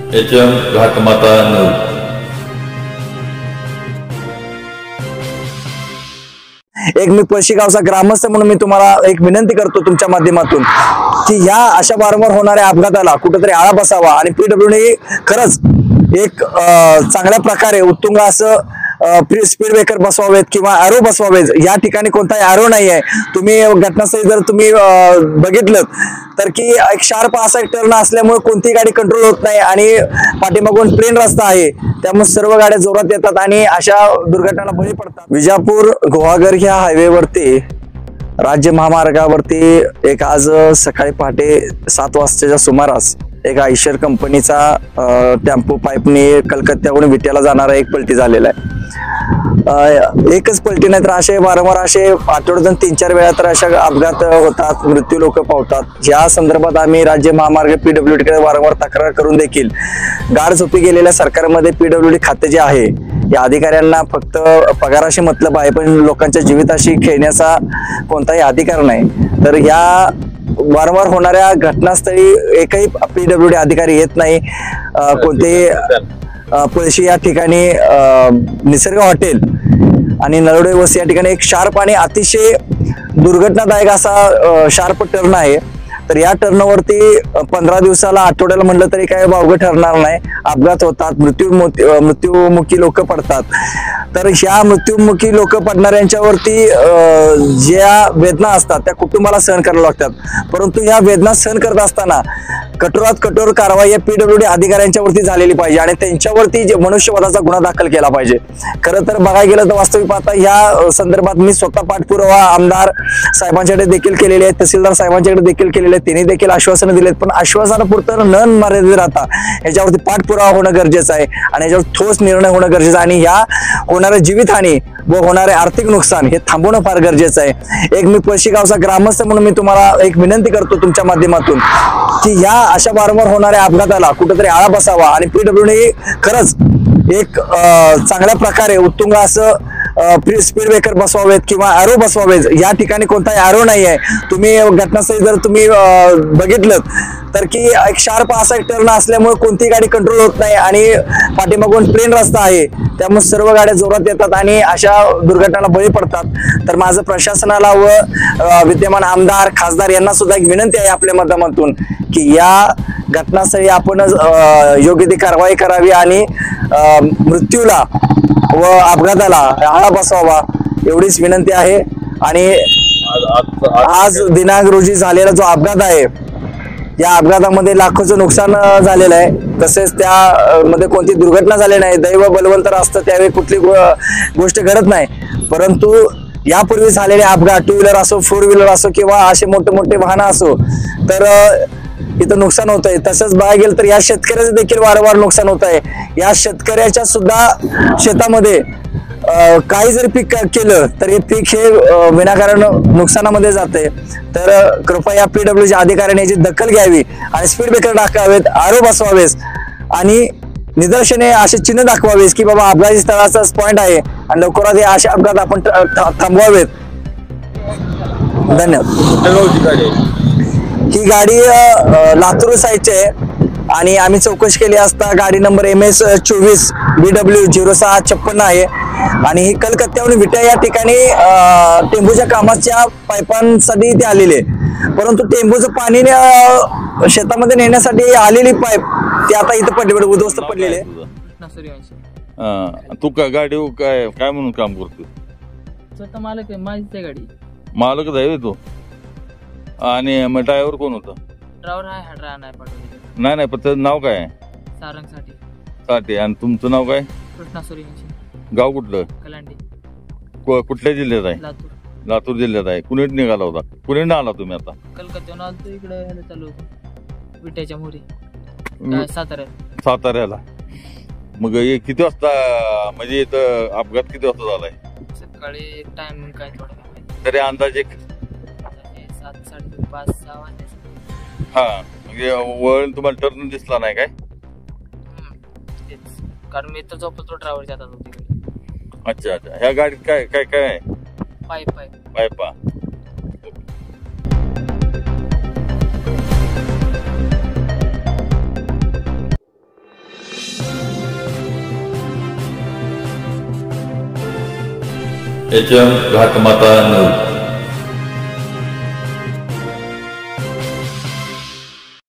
HM घाटमाता news. एक मी पळशी गावचा ग्रामस्थ म्हणून मी तुम्हाला एक विनंती करतो तुमच्या माध्यमातून की ह्या अशा वारंवार होणाऱ्या अपघाताला कुठेतरी आळा बसावा आणि पीडब्ल्यूडी खरंच एक चांगल्या प्रकारे उत्तुंग असं स्पीड ब्रेकर बसवावेत किंवा ॲरो बसवावेत। या ठिकाणी कोणताही ॲरो नाही आहे। तुम्ही घटनास्थळी जर तुम्ही बघितलं तर की एक शार्प असा एक टर्न असल्यामुळे कोणतीही गाडी कंट्रोल होत नाही आणि पाठीमागून प्लेन रस्ता आहे, त्यामुळे सर्व गाड्या जोरात येतात आणि अशा दुर्घटनाला बळी पडतात। विजापूर गुहागर ह्या हायवेवरती राज्य महामार्गावरती एक आज सकाळी पहाटे 7 वाजताच्या सुमारास एक आयशर कंपनीचा टेम्पो पाईपने कलकत्त्याहून विट्याला जाणारा एक पलटी झालेला आहे। एकच पलटी नाही तर असे वारंवार असे आठवड्यातून 3-4 वेळा तर अशा अपघात होतात, मृत्यू लोक पावतात। या संदर्भात आम्ही राज्य महामार्ग PWD कडे वारंवार तक्रार करून देखील गाढ झोपी गेलेल्या सरकारमध्ये PWD खाते जे आहे या अधिकाऱ्यांना फक्त पगाराशी मतलब आहे, पण लोकांच्या जीविताशी खेळण्याचा कोणताही अधिकार नाही। तर या वारंवार होणाऱ्या घटनास्थळी एकही PWD अधिकारी येत नाही। कोणतेही पळशी या ठिकाणी निसर्ग हॉटेल आणि नळवडे वस्ती या ठिकाणी एक शार्प आणि अतिशय दुर्घटनादायक असा शार्प टर्न आहे। तर या टर्नवरती 15 दिवसाला आठवड्याला म्हटलं तरी काय वावगं ठरणार नाही। अपघात होतात, मृत्युमुखी लोक पडतात। तर ह्या मृत्युमुखी लोक पडणाऱ्यांच्यावरती ज्या वेदना असतात त्या कुटुंबाला सहन करायला लागतात, परंतु ह्या वेदना सहन करत असताना कठोरात कठोर कारवाई या PWD अधिकाऱ्यांच्यावरती झालेली पाहिजे आणि त्यांच्यावरती मनुष्यवधाचा गुन्हा दाखल केला पाहिजे। खरं तर बघायला गेलं तर वास्तविक पाहता या संदर्भात मी स्वतः पाठपुरावा आमदार साहेबांच्याकडे देखील केलेले आहे, तहसीलदार साहेबांच्याकडे देखील केलेले आहे। त्यांनी देखील आश्वासनं दिलेत, पण आश्वासनापुरतं न मर्यादित राहता याच्यावरती पाठपुरावा होणं गरजेचं आहे आणि याच्यावर ठोस निर्णय होणं गरजेचं आहे आणि या होणाऱ्या जीवितहानी व होणारे आर्थिक नुकसान हे थांबवणं फार गरजेचं आहे। एक मी पळशी गावचा ग्रामस्थ म्हणून मी तुम्हाला एक विनंती करतो तुमच्या माध्यमातून की ह्या अशा वारंवार होणाऱ्या अपघाताला कुठेतरी आळा बसावा आणि PWD खरंच एक चांगल्या प्रकारे उत्तुंग असं स्पीड ब्रेकर बसवावेत किंवा ॲरो बसवावेत। या ठिकाणी कोणताही ॲरो नाही आहे। तुम्ही घटनास्थळी जर तुम्ही बघितलं तर की एक शार्प असा एक टर्न असल्यामुळे कोणतीही गाडी कंट्रोल होत नाही आणि पाठीमागून प्लेन रस्ता आहे, त्यामुळे सर्व गाड्या जोरात येतात आणि अशा दुर्घटनाला बळी पडतात। तर माझं प्रशासनाला व विद्यमान आमदार खासदार यांना सुद्धा एक विनंती आहे आपल्या माध्यमातून की या घटनास्थळी आपण योग्य ती कारवाई करावी आणि मृत्यूला व अपघाताला आळा बसवावा एवढीच विनंती आहे। आणि आज दिनांक रोजी झालेला जो अपघात आहे या अपघातामध्ये लाखोचं नुकसान झालेलं आहे, तसेच त्यामध्ये कोणती दुर्घटना झाली नाही। दैव बलवंतर असतं त्यावेळी कुठली गोष्ट घडत नाही, परंतु यापूर्वी झालेले अपघात 2 व्हीलर असो 4 व्हीलर असो किंवा असे मोठे वाहनं असो तर इथं नुकसान होत आहे। तसंच बघायला गेलं तर या शेतकऱ्याचं देखील वारंवार नुकसान होत आहे। या शेतकऱ्याच्या सुद्धा शेतामध्ये काही जरी पीक केलं तर हे पीक हे विनाकारण नुकसानामध्ये जाते। तर कृपया PWD अधिकाऱ्यांनी याची दखल घ्यावी आणि स्पीड ब्रेकर टाकावेत, ॲरो बसवावेत आणि निदर्शने असे चिन्ह दाखवावेत की बाबा अपघाती स्थळाचा पॉइंट आहे आणि लवकरात हे असे अपघात आपण थांबवावेत। धन्यवाद। ही गाडी लातूर साईडची आहे आणि आम्ही चौकशी केली असता गाडी नंबर MS 24 BW 0656 आहे आणि ही कलकत्त्याहून विट्या या ठिकाणी टेंबूच्या कामाच्या पाईपांसाठी ते आलेले, परंतु टेंबूचं पाणी शेतामध्ये नेण्यासाठी आलेली पाईप ती आता इथं पडले उद्ध्वस्त पडलेले। तू का गाडी काय म्हणून काम करतो? स्वतः मालक आहे, माझी गाडी मालकच आहे तो। आणि मग ड्रायव्हर कोण होता? ड्रायव्हर आहे, हा ड्रायव्हर नाही पाठवले। नाही पण त्याचं नाव काय आहे? सारंगसाठी। आणि तुमचं नाव काय? कृष्णा सूर्यवंशी। गाव कुठलं? कलांडी। कुठल्या जिल्ह्यात आहे? लातूर। लातूर जिल्ह्यात आहे। कुणीत निघाला होता? कुणीत आला तुम्ही आता? कलकत्त्याहून आलो इकडे चालू होतो विट्याच्या मोरी साताऱ्याला। मग किती वाजता म्हणजे इथं अपघात किती वाजता झालाय? सकाळी टाइम काय थोडं तरी अंदाजे 7, 5, 6 वाजता। हा म्हणजे वळण तुम्हाला टर्न दिसला नाही काय? कारण मी तर झोपतो ड्रायव्हरच्या हातात होती। अच्छा ह्या गाडीत काय काय काय आहे? पाईपा HM घाटमाता न्यूज.